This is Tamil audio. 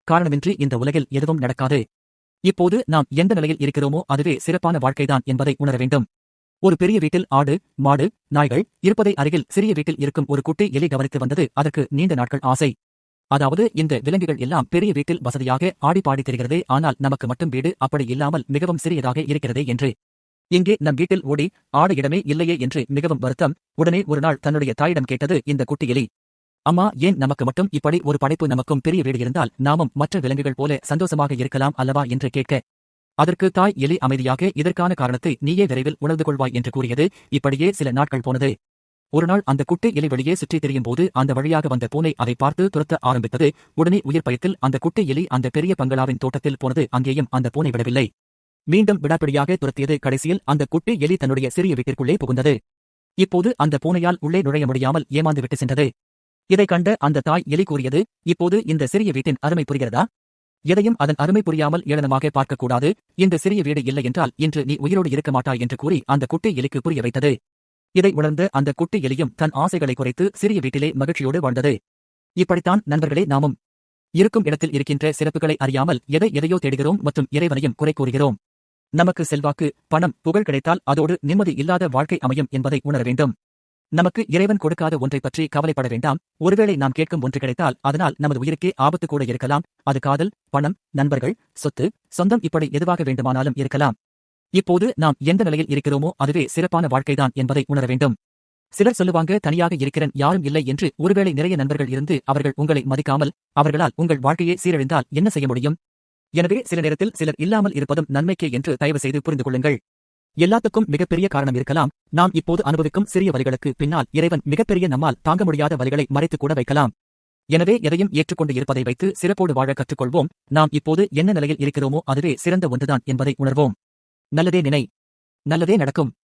காரணமின்றி இந்த உலகில் எதுவும் நடக்காது. இப்போது நாம் எந்த நிலையில் இருக்கிறோமோ அதுவே சிறப்பான வாழ்க்கைதான் என்பதை உணர வேண்டும். ஒரு பெரிய வீட்டில் ஆடு, மாடு, நாய்கள் இருப்பதை அருகில் சிறிய வீட்டில் இருக்கும் ஒரு குட்டி எலி கவனித்து வந்தது அதற்கு நீண்ட நாட்கள் ஆசை. அதாவது இந்த விலங்குகள் எல்லாம் பெரிய வீட்டில் வசதியாக ஆடிப்பாடி தெரிகிறதே, ஆனால் நமக்கு மட்டும் வீடு அப்படி இல்லாமல் மிகவும் சிறியதாக இருக்கிறதே என்று. இங்கே நம் வீட்டில் ஓடி ஆட இடமே இல்லையே என்று மிகவும் வருத்தம். உடனே ஒரு நாள் தன்னுடைய தாயிடம் கேட்டது இந்த குட்டி எலி. அம்மா, ஏன் நமக்கு மட்டும் இப்படி ஒரு படைப்பு? நமக்கும் பெரிய வீடு இருந்தால் நாமும் மற்ற விலங்குகள் போல சந்தோஷமாக இருக்கலாம் அல்லவா என்று கேட்க, அதற்கு தாய் எலி அமைதியாக இதற்கான காரணத்தை நீயே விரைவில் உணர்ந்து கொள்வாய் என்று கூறியது. இப்படியே சில நாட்கள் போனது. ஒரு நாள் அந்த குட்டி எலி வெளியே சுற்றித் திரியும் போது அந்த வழியாக வந்த பூனை அதை பார்த்து துரத்த ஆரம்பித்தது. உடனே உயிர் பயத்தில் அந்த குட்டி எலி அந்த பெரிய பங்களாவின் தோட்டத்தில் போனது. அங்கேயும் அந்த பூனை விடவில்லை. மீண்டும் விடாப்பிடியாக துரத்தியது. கடைசியில் அந்த குட்டி எலி தன்னுடைய சிறிய வீட்டிற்குள்ளே புகுந்தது. இப்போது அந்த பூனையால் உள்ளே நுழைய முடியாமல் ஏமாந்து விட்டு சென்றது. இதைக் கண்ட அந்த தாய் எலி கூறியது, இப்போது இந்த சிறிய வீட்டின் அருமை புரிகிறதா? எதையும் அதன் அருமை புரியாமல் ஏளனமாக பார்க்கக்கூடாது. இந்த சிறிய வீடு இல்லை என்றால் இன்று நீ உயிரோடு இருக்க மாட்டாய் என்று கூறி அந்த குட்டி எலிக்கு புரிய வைத்தது. இதை உணர்ந்த அந்த குட்டி எலியும் தன் ஆசைகளை குறைத்து சிறிய வீட்டிலே மகிழ்ச்சியோடு வாழ்ந்தது. இப்படித்தான் நண்பர்களே, நாமும் இருக்கும் இடத்தில் இருக்கின்ற சிறப்புகளை அறியாமல் எதையோ தேடுகிறோம் மற்றும் இறைவனையும் குறை கூறுகிறோம். நமக்கு செல்வாக்கு, பணம், புகழ் கிடைத்தால் அதோடு நிம்மதி இல்லாத வாழ்க்கை அமையும் என்பதை உணர வேண்டும். நமக்கு இறைவன் கொடுக்காத ஒன்றை பற்றி கவலைப்பட வேண்டாம். ஒருவேளை நாம் கேட்கும் ஒன்று கிடைத்தால் அதனால் நமது உயிருக்கே ஆபத்து கூட இருக்கலாம். அது காதல், பணம், நண்பர்கள், சொத்து, சொந்தம் இப்படி எதுவாக வேண்டுமானாலும் இருக்கலாம். இப்போது நாம் எந்த நிலையில் இருக்கிறோமோ அதுவே சிறப்பான வாழ்க்கைதான் என்பதை உணர வேண்டும். சிலர் சொல்லுவாங்க, தனியாக இருக்கிறேன், யாரும் இல்லை என்று. ஒருவேளை நிறைய நண்பர்கள் இருந்து அவர்கள் உங்களை மதிக்காமல் அவர்களால் உங்கள் வாழ்க்கையே சீரழிந்தால் என்ன செய்ய முடியும்? எனவே சில நேரத்தில் சிலர் இல்லாமல் இருப்பதும் நன்மைக்கே என்று தயவு செய்து புரிந்து கொள்ளுங்கள். எல்லாத்துக்கும் மிகப்பெரிய காரணம் இருக்கலாம். நாம் இப்போது அனுபவிக்கும் சிறிய வலிகளுக்கு பின்னால் இறைவன் மிகப்பெரிய நம்மால் தாங்க முடியாத வலிகளை மறைத்து கூட வைக்கலாம். எனவே எதையும் ஏற்றுக்கொண்டு இருப்பதை வைத்து சிறப்போடு வாழ கற்றுக்கொள்வோம். நாம் இப்போது என்ன நிலையில் இருக்கிறோமோ அதுவே சிறந்த ஒன்றுதான் என்பதை உணர்வோம். நல்லதே நினை, நல்லதே நடக்கும்.